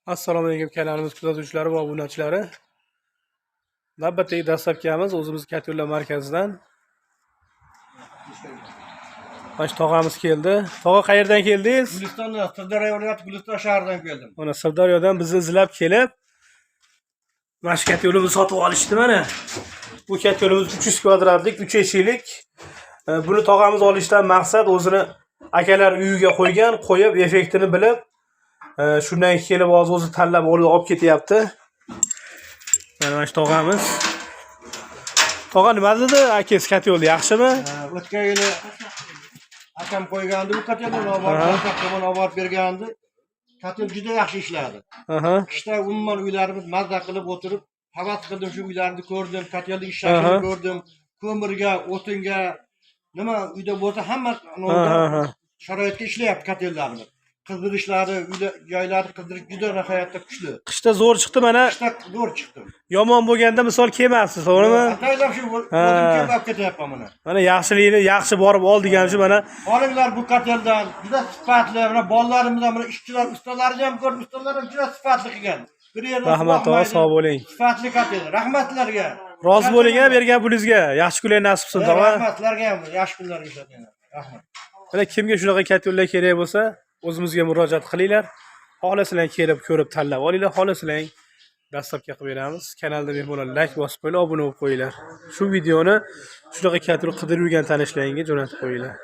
Assalomu alaykum kanalimiz kuzatuvchilari va obunachilari. Navbatdagi dastlabkamiz o'zimiz Katyollar markazidan. Mana tog'amiz keldi. Tog'a qayerdan keldingiz? Gulistondan, Sirdaryo viloyati Guliston shahridan keldim. Mana Sirdaryodan bizni izlab kelib, mana shu Katyolimizni sotib olishdi mana. Bu Katyolimiz 300 kvadratlik, 3 eshiklik. Buni tog'amiz olishdan maqsad o'zini akalar uyiga qo'yib, effektini bilib, shundan kelib o'zi tanlab olib ketyapti. Mana shu tog'amiz. Tog'a nima dedi? Akangiz Katyol yaxshimi? O'tgan yili akam qo'ygandi bu Katyolni olib bergandi. Katyol juda yaxshi ishladi. Qishda umuman uylarimiz mazza qilib o'tirib, havas qildim shu uylarni ko'rdim, Katyolning ishlarini ko'rdim. Ko'mirga, o'tinga, nima uyda bo'lsa hamma sharoitga ishlayapti Katyollarimiz. Qizdirishlari, joylari qizdirish juda nihoyatda kuchli. Qishda zo'r chiqdi mana. Qishda zo'r chiqdi. Yomon bo'lganda misol kelmayapsiz, to'g'rimi? Ataylar shu o'zim kelib ketyapman mana. Mana yaxshilikni yaxshi borib ol degan shu mana. Olinglar bu Katyoldan juda sifatli, mana bolalarimizdan mana ishchilar, ustalarni ham ko'rib, ustalar ham juda sifatli qilgan. Rahmat, sog' bo'ling. Sifatli Katyol. Rahmatlarga. Rozi bo'ling bergan pulingizga. Yaxshi kunlar nasib qilsin, tog'a. Rahmatlarga ham yaxshi kunlarga ishlating. Rahmat. Mana kimga shunaqa Katyollar kerak bo'lsa, o'zimizga murojaat qilinglar. Xohlasanglar kelib ko'rib tanlab olinglar, xohlasanglar dastlabki qilib beramiz. Kanalda mehmonlar like bosib qo'yinglar, obuna bo'lib qo'yinglar. Shu videoni shunaqa Katyol qidirib yurgan tanishlaringga jo'natib qo'yinglar.